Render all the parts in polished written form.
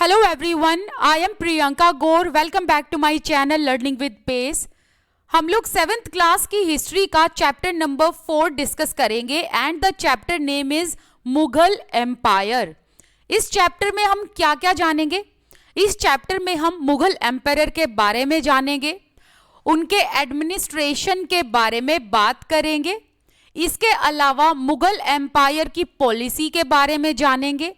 Hello everyone, I am Priyanka Gaur. Welcome back to my channel Learning with Pace. हम लोग 7th class की history का chapter number 4 discuss करेंगे and the chapter name is Mughal empire. इस chapter में हम क्या क्या जानेंगे? इस चैप्टर में हम मुगल एम्पायर के बारे में जानेंगे, उनके एडमिनिस्ट्रेशन के बारे में बात करेंगे. इसके अलावा मुगल एम्पायर की पॉलिसी के बारे में जानेंगे,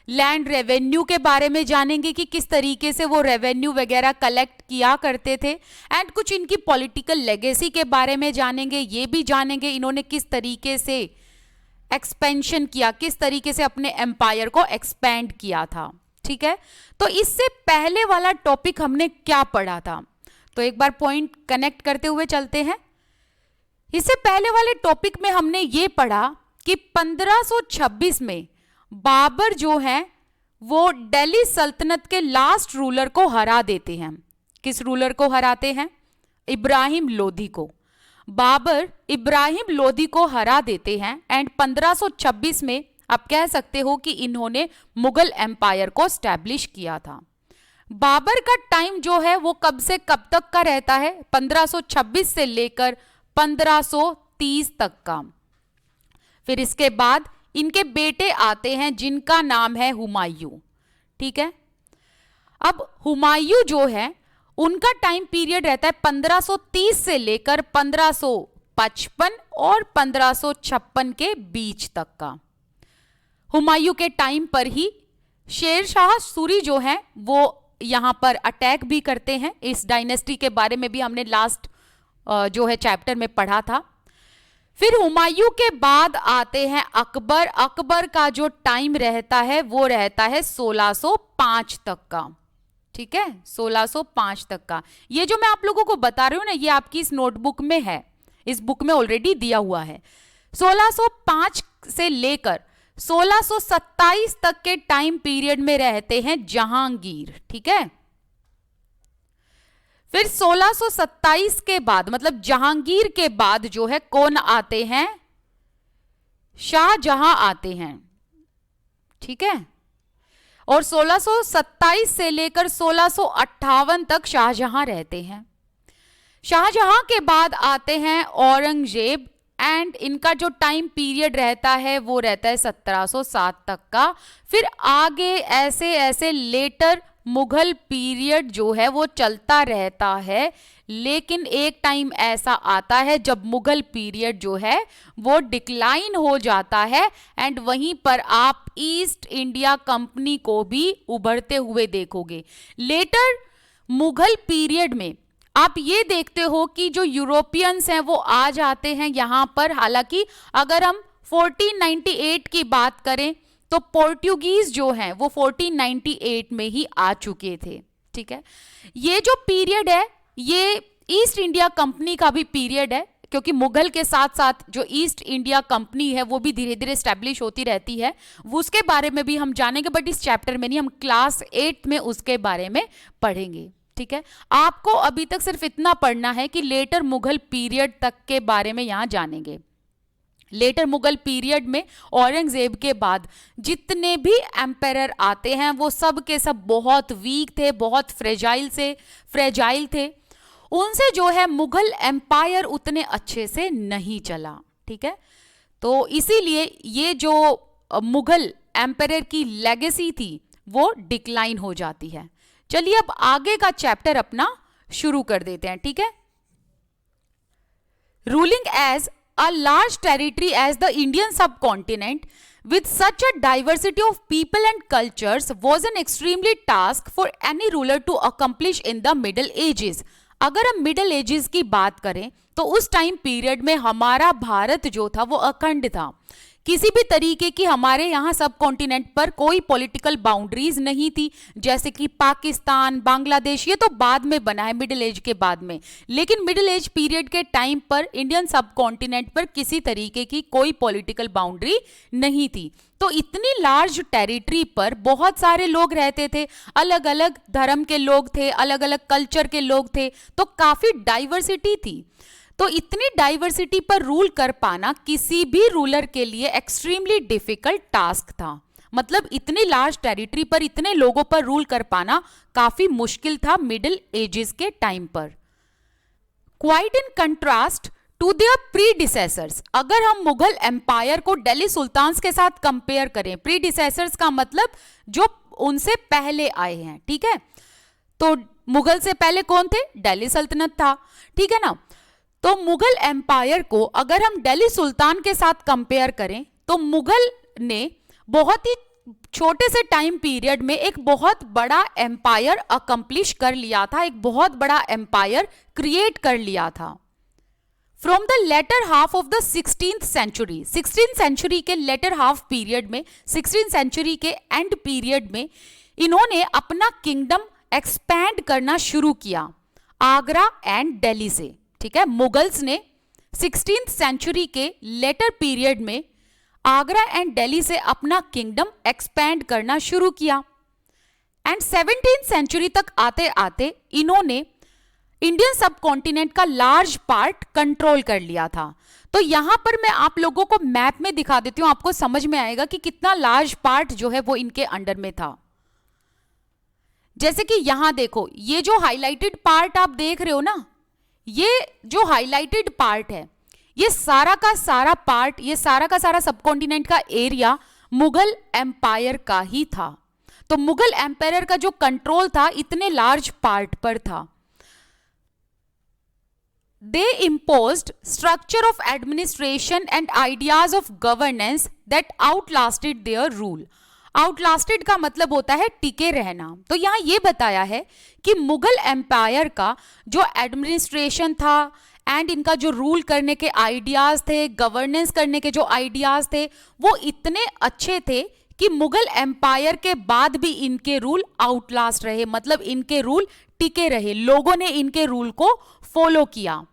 लैंड रेवेन्यू के बारे में जानेंगे कि किस तरीके से वो रेवेन्यू वगैरह कलेक्ट किया करते थे एंड कुछ इनकी पॉलिटिकल लेगेसी के बारे में जानेंगे. ये भी जानेंगे इन्होंने किस तरीके से एक्सपेंशन किया, किस तरीके से अपने एम्पायर को एक्सपेंड किया था. ठीक है, तो इससे पहले वाला टॉपिक हमने क्या पढ़ा था, तो एक बार पॉइंट कनेक्ट करते हुए चलते हैं. इससे पहले वाले टॉपिक में हमने ये पढ़ा कि 1526 में बाबर जो है वो दिल्ली सल्तनत के लास्ट रूलर को हरा देते हैं. किस रूलर को हराते हैं? इब्राहिम लोदी को. बाबर इब्राहिम लोदी को हरा देते हैं एंड 1526 में आप कह सकते हो कि इन्होंने मुगल एम्पायर को स्टैब्लिश किया था. बाबर का टाइम जो है वो कब से कब तक का रहता है? 1526 से लेकर 1530 तक का. फिर इसके बाद इनके बेटे आते हैं जिनका नाम है हुमायूं. ठीक है, अब हुमायूं जो है उनका टाइम पीरियड रहता है 1530 से लेकर 1555 और 1556 के बीच तक का. हुमायूं के टाइम पर ही शेर शाह सूरी जो है वो यहां पर अटैक भी करते हैं. इस डायनेस्टी के बारे में भी हमने लास्ट जो है चैप्टर में पढ़ा था. फिर हुमायूं के बाद आते हैं अकबर. अकबर का जो टाइम रहता है वो रहता है 1605 तक का. ठीक है, 1605 तक का. ये जो मैं आप लोगों को बता रही हूं ना, ये आपकी इस नोटबुक में है, इस बुक में ऑलरेडी दिया हुआ है. 1605 से लेकर 1627 तक के टाइम पीरियड में रहते हैं जहांगीर. ठीक है, फिर 1627 के बाद मतलब जहांगीर के बाद जो है कौन आते हैं? शाहजहां आते हैं. ठीक है, और 1627 से लेकर 1658 तक शाहजहां रहते हैं. शाहजहां के बाद आते हैं औरंगजेब एंड इनका जो टाइम पीरियड रहता है वो रहता है 1707 तक का. फिर आगे ऐसे ऐसे लेटर मुगल पीरियड जो है वो चलता रहता है, लेकिन एक टाइम ऐसा आता है जब मुगल पीरियड जो है वो डिक्लाइन हो जाता है एंड वहीं पर आप ईस्ट इंडिया कंपनी को भी उभरते हुए देखोगे. लेटर मुगल पीरियड में आप ये देखते हो कि जो यूरोपियंस हैं वो आ जाते हैं यहां पर. हालांकि अगर हम 1498 की बात करें तो पोर्टुगीज जो हैं वो 1498 में ही आ चुके थे. ठीक है, ये जो पीरियड है ये ईस्ट इंडिया कंपनी का भी पीरियड है, क्योंकि मुगल के साथ साथ जो ईस्ट इंडिया कंपनी है वो भी धीरे धीरे स्टैब्लिश होती रहती है. उसके बारे में भी हम जानेंगे, बट इस चैप्टर में नहीं, हम क्लास 8 में उसके बारे में पढ़ेंगे. ठीक है, आपको अभी तक सिर्फ इतना पढ़ना है कि लेटर मुगल पीरियड तक के बारे में यहां जानेंगे. लेटर मुगल पीरियड में औरंगजेब के बाद जितने भी एम्पायर आते हैं वो सब के सब बहुत वीक थे, बहुत फ्रेजाइल थे. उनसे जो है मुगल एम्पायर उतने अच्छे से नहीं चला. ठीक है, तो इसीलिए ये जो मुगल एम्पायर की लेगेसी थी वो डिक्लाइन हो जाती है. चलिए अब आगे का चैप्टर अपना शुरू कर देते हैं. ठीक है, ruling as a large territory as the Indian subcontinent with such a diversity of people and cultures was an extremely task for any ruler to accomplish in the Middle Ages. अगर हम middle edges की बात करें तो उस time period में हमारा भारत जो था वो अखंड था. किसी भी तरीके की हमारे यहाँ सब कॉन्टिनेंट पर कोई पॉलिटिकल बाउंड्रीज नहीं थी, जैसे कि पाकिस्तान, बांग्लादेश, ये तो बाद में बना है मिडिल एज के बाद में. लेकिन मिडिल एज पीरियड के टाइम पर इंडियन सब कॉन्टिनेंट पर किसी तरीके की कोई पॉलिटिकल बाउंड्री नहीं थी. तो इतनी लार्ज टेरिटरी पर बहुत सारे लोग रहते थे, अलग अलग धर्म के लोग थे, अलग अलग कल्चर के लोग थे, तो काफी डाइवर्सिटी थी. तो इतनी डाइवर्सिटी पर रूल कर पाना किसी भी रूलर के लिए एक्सट्रीमली डिफिकल्ट टास्क था. मतलब इतनी लार्ज टेरिटरी पर इतने लोगों पर रूल कर पाना काफी मुश्किल था मिडिल एजेस के टाइम पर। Quite in contrast to their predecessors, अगर हम मुगल एम्पायर को दिल्ली सुल्तान्स के साथ कंपेयर करें, प्रीडिसेसर्स का मतलब जो उनसे पहले आए हैं, ठीक है, तो मुगल से पहले कौन थे? दिल्ली सल्तनत था, ठीक है ना। तो मुगल एम्पायर को अगर हम दिल्ली सुल्तान के साथ कंपेयर करें तो मुगल ने बहुत ही छोटे से टाइम पीरियड में एक बहुत बड़ा एम्पायर अकम्प्लिश कर लिया था, एक बहुत बड़ा एम्पायर क्रिएट कर लिया था। From the later half of the 16th century, 16th century के लेटर हाफ पीरियड में, 16th सेंचुरी के एंड पीरियड में इन्होंने अपना किंगडम एक्सपैंड करना शुरू किया आगरा एंड दिल्ली से, ठीक है। मुगल्स ने 16th सेंचुरी के लेटर पीरियड में आगरा एंड दिल्ली से अपना किंगडम एक्सपैंड करना शुरू किया एंड 17th सेंचुरी तक आते आते इन्होंने इंडियन सब कॉन्टिनेंट का लार्ज पार्ट कंट्रोल कर लिया था। तो यहां पर मैं आप लोगों को मैप में दिखा देती हूं, आपको समझ में आएगा कि कितना लार्ज पार्ट जो है वो इनके अंडर में था। जैसे कि यहां देखो, ये जो हाईलाइटेड पार्ट आप देख रहे हो ना, ये जो हाईलाइटेड पार्ट है, ये सारा का सारा पार्ट, ये सारा का सारा सब कॉन्टिनेंट का एरिया मुगल एम्पायर का ही था। तो मुगल एम्पायर का जो कंट्रोल था इतने लार्ज पार्ट पर था। They imposed structure of administration and ideas of governance that outlasted their rule. Outlasted का मतलब होता है टिके रहना। तो यहाँ ये बताया है कि मुगल एम्पायर का जो एडमिनिस्ट्रेशन था एंड इनका जो रूल करने के आइडियाज थे, गवर्नेंस करने के जो आइडियाज थे, वो इतने अच्छे थे कि मुगल एम्पायर के बाद भी इनके रूल आउटलास्ट रहे, मतलब इनके रूल टिके रहे, लोगों ने इनके रूल को फॉलो किया।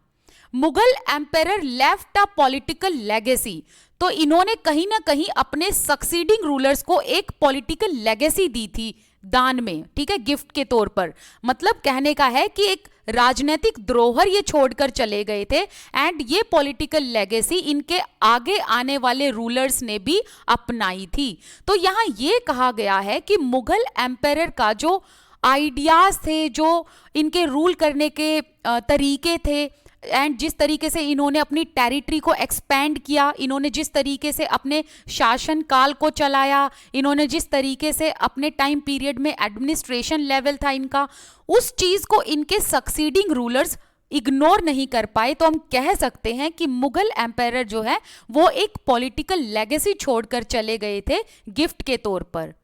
Mughal empire left a political legacy, तो इन्होंने कहीं ना कहीं अपने सक्सीडिंग रूलर्स को एक पॉलिटिकल लेगेसी दी थी दान में, ठीक है, गिफ्ट के तौर पर। मतलब कहने का है कि एक राजनीतिक धरोहर ये छोड़कर चले गए थे एंड ये पॉलिटिकल लेगेसी इनके आगे आने वाले रूलर्स ने भी अपनाई थी। तो यहाँ ये कहा गया है कि मुगल एम्पायर का जो आइडियाज थे, जो इनके रूल करने के तरीके थे एंड जिस तरीके से इन्होंने अपनी टेरिटरी को एक्सपैंड किया, इन्होंने जिस तरीके से अपने शासन काल को चलाया, इन्होंने जिस तरीके से अपने टाइम पीरियड में एडमिनिस्ट्रेशन लेवल था इनका, उस चीज को इनके सक्सीडिंग रूलर्स इग्नोर नहीं कर पाए। तो हम कह सकते हैं कि मुगल एम्पायर जो है वो एक पॉलिटिकल लेगेसी छोड़कर चले गए थे गिफ्ट के तौर पर।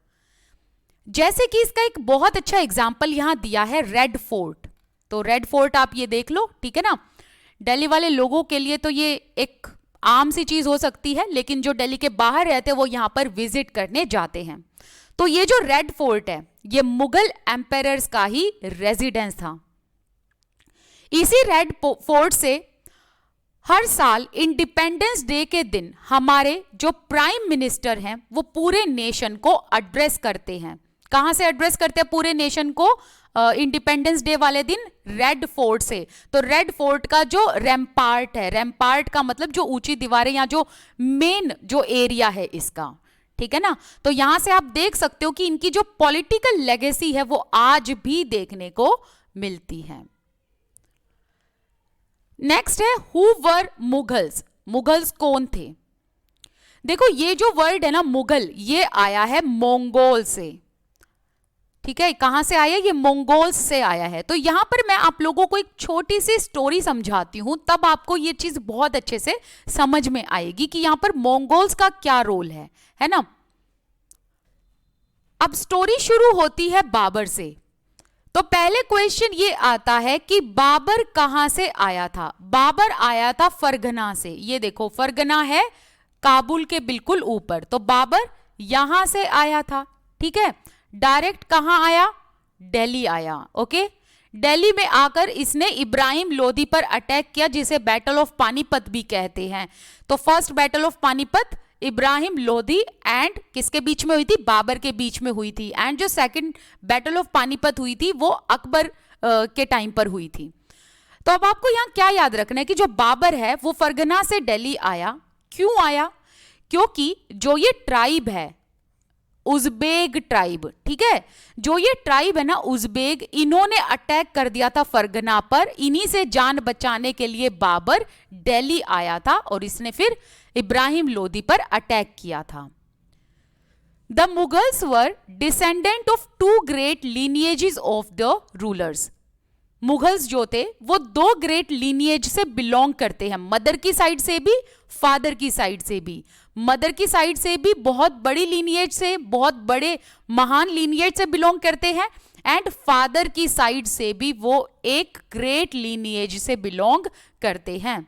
जैसे कि इसका एक बहुत अच्छा एग्जाम्पल यहां दिया है रेड फोर्ट। तो रेड फोर्ट आप ये देख लो, ठीक है ना। दिल्ली वाले लोगों के लिए तो ये एक आम सी चीज हो सकती है, लेकिन जो दिल्ली के बाहर रहते हैं वो यहां पर विजिट करने जाते हैं। तो ये जो रेड फोर्ट है ये मुगल एम्पायर्स का ही रेजिडेंस था। इसी रेड फोर्ट से हर साल इंडिपेंडेंस डे के दिन हमारे जो प्राइम मिनिस्टर हैं वो पूरे नेशन को एड्रेस करते हैं। कहां से एड्रेस करते हैं पूरे नेशन को? इंडिपेंडेंस डे वाले दिन रेड फोर्ट से। तो रेड फोर्ट का जो रैम्पार्ट है, रैम्पार्ट का मतलब जो ऊंची दीवारें या जो मेन जो एरिया है इसका, ठीक है ना। तो यहां से आप देख सकते हो कि इनकी जो पॉलिटिकल लेगेसी है वो आज भी देखने को मिलती है। नेक्स्ट है हु वर मुगल्स। मुगल्स कौन थे? देखो ये जो वर्ड है ना मुगल, ये आया है मंगोल से, ठीक है। कहां से आया? ये मंगोल्स से आया है। तो यहां पर मैं आप लोगों को एक छोटी सी स्टोरी समझाती हूं, तब आपको ये चीज बहुत अच्छे से समझ में आएगी कि यहां पर मंगोल्स का क्या रोल है ना। अब स्टोरी शुरू होती है बाबर से। तो पहले क्वेश्चन ये आता है कि बाबर कहां से आया था? बाबर आया था फरगना से। ये देखो फरगना है काबुल के बिल्कुल ऊपर, तो बाबर यहां से आया था, ठीक है। डायरेक्ट कहां आया? दिल्ली आया, ओके। दिल्ली में आकर इसने इब्राहिम लोदी पर अटैक किया, जिसे बैटल ऑफ पानीपत भी कहते हैं। तो first battle of Panipat Ibrahim Lodi and किसके बीच में हुई थी? बाबर के बीच में हुई थी। एंड जो सेकंड बैटल ऑफ पानीपत हुई थी वो अकबर के टाइम पर हुई थी। तो अब आपको यहां क्या याद रखना है कि जो बाबर है वो फरगना से दिल्ली आया। क्यों आया? क्योंकि जो ये ट्राइब है उज़्बेक ट्राइब, ठीक है। जो ये ट्राइब है ना उज़्बेक, इन्होंने अटैक कर दिया था फरगना पर। इन्हीं से जान बचाने के लिए बाबर दिल्ली आया था और इसने फिर इब्राहिम लोदी पर अटैक किया था। The Mughals were descendant of two great lineages of the rulers. Mughals जो थे वो दो ग्रेट लीनिएज से बिलोंग करते हैं, मदर की साइड से भी, फादर की साइड से भी। मदर की साइड से भी बहुत बड़ी लीनिएज से, बहुत बड़े महान लीनिएज से बिलोंग करते हैं, एंड फादर की साइड से भी वो एक ग्रेट लीनिएज से बिलोंग करते हैं।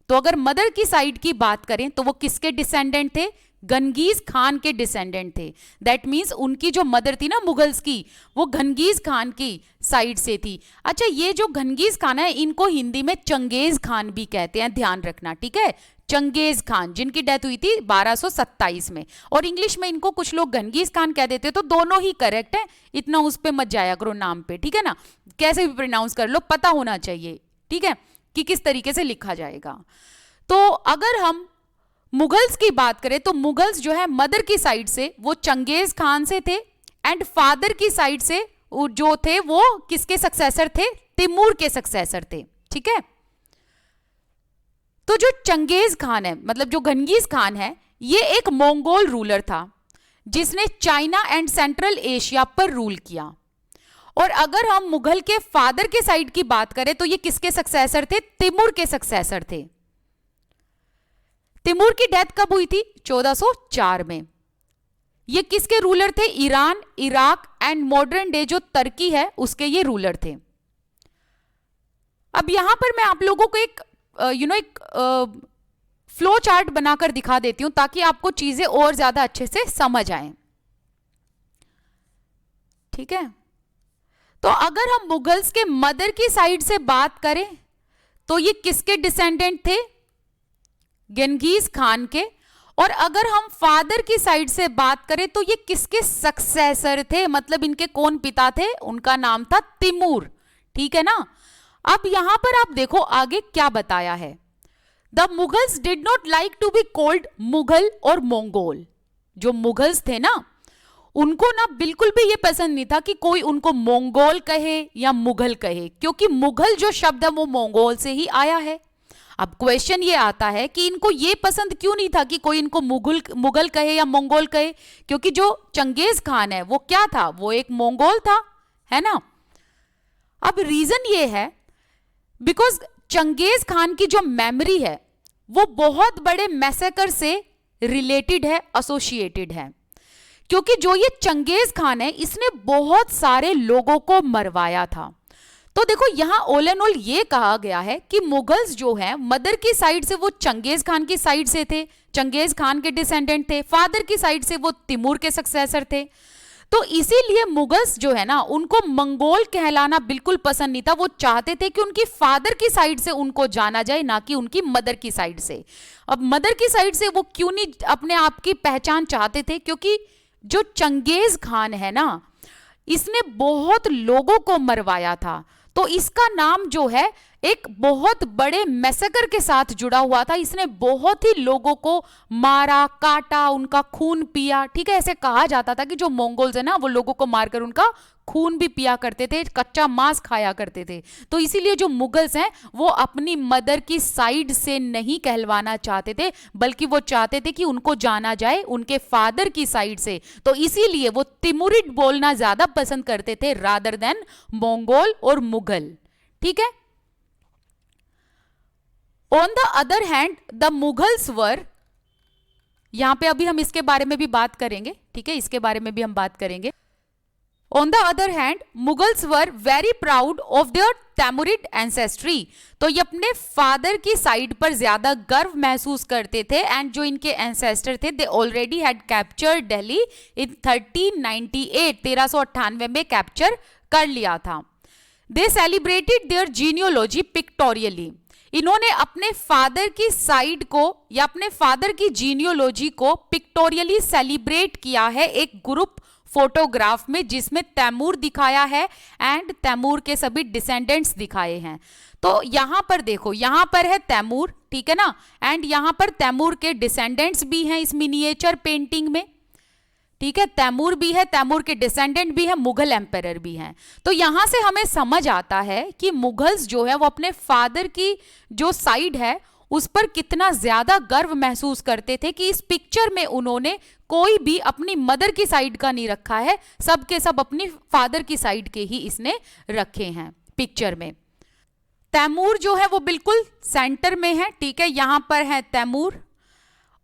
तो अगर मदर की साइड की बात करें तो वो किसके डिसेंडेंट थे? गंगीज खान के डिसेंडेंट थे। दैट मीन्स उनकी जो मदर थी ना मुगल्स की, वो गंगीज खान की साइड से थी। अच्छा, ये जो गंगीज खान है इनको हिंदी में चंगेज खान भी कहते हैं, ध्यान रखना, ठीक है। चंगेज खान जिनकी डेथ हुई थी 1227 में, और इंग्लिश में इनको कुछ लोग गंगीज खान कह देते, तो दोनों ही करेक्ट है, इतना उस पे मत जाया करो नाम पे, ठीक है ना। कैसे भी प्रोनाउंस कर लो, पता होना चाहिए, ठीक है, कि किस तरीके से लिखा जाएगा। तो अगर हम मुगल्स की बात करें तो मुगल्स जो है मदर की साइड से वो चंगेज खान से थे, एंड फादर की साइड से जो थे वो किसके सक्सेसर थे? तिमूर के सक्सेसर थे, ठीक है। तो जो चंगेज खान है, मतलब जो गंगीज खान है, ये एक मंगोल रूलर था जिसने चाइना एंड सेंट्रल एशिया पर रूल किया। और अगर हम मुगल के फादर के साइड की बात करें तो ये किसके सक्सेसर थे? तिमूर के सक्सेसर थे। तिमूर की डेथ कब हुई थी? 1404 में। ये किसके रूलर थे? Iran, Iraq and modern day जो तुर्की है उसके ये रूलर थे। अब यहां पर मैं आप लोगों को एक एक फ्लो चार्ट बनाकर दिखा देती हूं ताकि आपको चीजें और ज्यादा अच्छे से समझ आए, ठीक है। तो अगर हम मुगल्स के मदर की साइड से बात करें तो ये किसके डिसेंडेंट थे? गंगीज खान के। और अगर हम फादर की साइड से बात करें तो ये किसके सक्सेसर थे? मतलब इनके कौन पिता थे? उनका नाम था तिमूर, ठीक है ना। अब यहां पर आप देखो आगे क्या बताया है। The Mughals did not like to be called Mughal और मंगोल। जो मुगल्स थे ना उनको ना बिल्कुल भी ये पसंद नहीं था कि कोई उनको मंगोल कहे या मुगल कहे, क्योंकि मुगल जो शब्द है वो मंगोल से ही आया है। अब क्वेश्चन ये आता है कि इनको ये पसंद क्यों नहीं था कि कोई इनको मुगल कहे या मंगोल कहे, क्योंकि जो चंगेज खान है वो क्या था? वो एक मंगोल था, है ना। अब रीजन ये है बिकॉज चंगेज खान की जो मेमोरी है वो बहुत बड़े मैसेकर से रिलेटेड है, एसोसिएटेड है। क्योंकि जो ये चंगेज खान है इसने बहुत सारे लोगों को मरवाया था। तो देखो यहां ऑल एंड ऑल ये कहा गया है कि मुगल्स जो हैं मदर की साइड से वो चंगेज खान की साइड से थे, चंगेज खान के डिसेंडेंट थे, फादर की साइड से वो तिमूर के सक्सेसर थे। तो इसीलिए मुगल्स जो है ना उनको मंगोल कहलाना बिल्कुल पसंद नहीं था। वो चाहते थे कि उनकी फादर की साइड से उनको जाना जाए, ना कि उनकी मदर की साइड से। अब मदर की साइड से वो क्यों नहीं अपने आप की पहचान चाहते थे? क्योंकि जो चंगेज खान है ना इसने बहुत लोगों को मरवाया था, तो इसका नाम जो है एक बहुत बड़े मैसेकर के साथ जुड़ा हुआ था। इसने बहुत ही लोगों को मारा, काटा, उनका खून पिया, ठीक है। ऐसे कहा जाता था कि जो मंगोल्स है ना वो लोगों को मारकर उनका खून भी पिया करते थे, कच्चा मांस खाया करते थे। तो इसीलिए जो मुगल्स हैं वो अपनी मदर की साइड से नहीं कहलवाना चाहते थे, बल्कि वो चाहते थे कि उनको जाना जाए उनके फादर की साइड से। तो इसीलिए वो तिमुरिड बोलना ज्यादा पसंद करते थे रादर देन मंगोल और मुगल, ठीक है। On the other hand the Mughals were, यहां पे अभी हम इसके बारे में भी बात करेंगे, ठीक है, इसके बारे में भी हम बात करेंगे। On the other hand Mughals were very proud of their Timurid ancestry. तो ये अपने फादर की साइड पर ज्यादा गर्व महसूस करते थे, एंड जो इनके एंसेस्टर थे they already had captured Delhi in 1398, 1398 में कैप्चर कर लिया था। They celebrated their genealogy pictorially. इन्होंने अपने फादर की साइड को या अपने फादर की जीनियोलॉजी को पिक्टोरियली सेलिब्रेट किया है एक ग्रुप फोटोग्राफ में, जिसमें तैमूर दिखाया है एंड तैमूर के सभी डिसेंडेंट्स दिखाए हैं। तो यहां पर देखो, यहां पर है तैमूर, ठीक है ना, एंड यहां पर तैमूर के डिसेंडेंट्स भी हैं इस मिनिएचर पेंटिंग में। ठीक है, तैमूर भी है, तैमूर के डिसेंडेंट भी है, मुगल एम्पायर भी हैं। तो यहां से हमें समझ आता है कि मुगल्स जो है वो अपने फादर की जो साइड है उस पर कितना ज्यादा गर्व महसूस करते थे कि इस पिक्चर में उन्होंने कोई भी अपनी मदर की साइड का नहीं रखा है, सब के सब अपनी फादर की साइड के ही इसने रखे हैं पिक्चर में। तैमूर जो है वो बिल्कुल सेंटर में है, ठीक है, यहां पर है तैमूर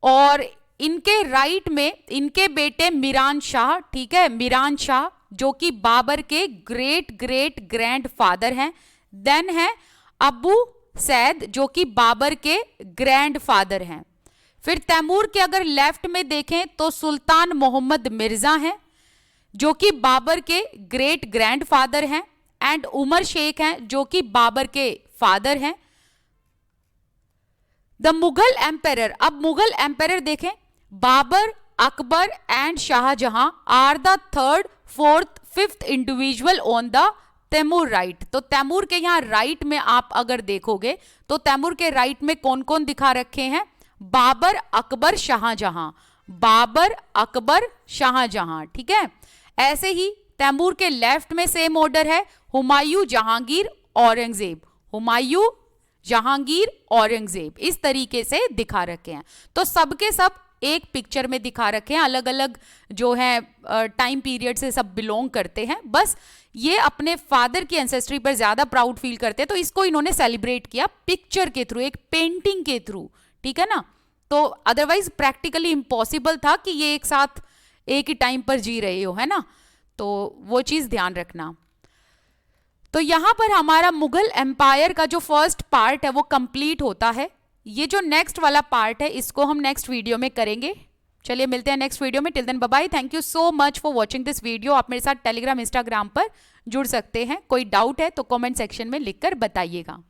और इनके राइट में इनके बेटे मीरान शाह, ठीक है, मीरान शाह जो कि बाबर के ग्रेट ग्रेट ग्रैंड फादर हैं। देन है अबू सैद जो कि बाबर के ग्रैंड फादर हैं। फिर तैमूर के अगर लेफ्ट में देखें तो सुल्तान मोहम्मद मिर्जा हैं जो कि बाबर के ग्रेट ग्रैंड फादर हैं एंड उमर शेख हैं जो कि बाबर के फादर हैं। द मुगल एम्पायर, अब मुगल एम्पायर देखें, Babur, Akbar and Shah Jahan are the third, fourth, fifth individual on the Timur right. तो तैमूर के यहाँ राइट में आप अगर देखोगे तो तैमूर के राइट में कौन कौन दिखा रखे हैं? बाबर, अकबर, शाहजहां, बाबर, अकबर, शाहजहां, ठीक है। ऐसे ही तैमूर के लेफ्ट में सेम ऑर्डर है, हुमायूं, जहांगीर, औरंगजेब, हुमायूं, जहांगीर, औरंगजेब, इस तरीके से दिखा रखे हैं। तो सबके सब एक पिक्चर में दिखा रखे हैं, अलग अलग जो है टाइम पीरियड से सब बिलोंग करते हैं। बस ये अपने फादर की एंसेस्ट्री पर ज्यादा प्राउड फील करते हैं, तो इसको इन्होंने सेलिब्रेट किया पिक्चर के थ्रू, एक पेंटिंग के थ्रू, ठीक है ना। तो अदरवाइज प्रैक्टिकली इम्पॉसिबल था कि ये एक साथ एक ही टाइम पर जी रहे हो, है ना, तो वो चीज ध्यान रखना। तो यहां पर हमारा मुगल एम्पायर का जो फर्स्ट पार्ट है वो कंप्लीट होता है। ये जो नेक्स्ट वाला पार्ट है इसको हम नेक्स्ट वीडियो में करेंगे। चलिए मिलते हैं नेक्स्ट वीडियो में। Till then bye bye, thank you so much for watching this video. आप मेरे साथ टेलीग्राम, इंस्टाग्राम पर जुड़ सकते हैं। कोई डाउट है तो कमेंट सेक्शन में लिखकर बताइएगा।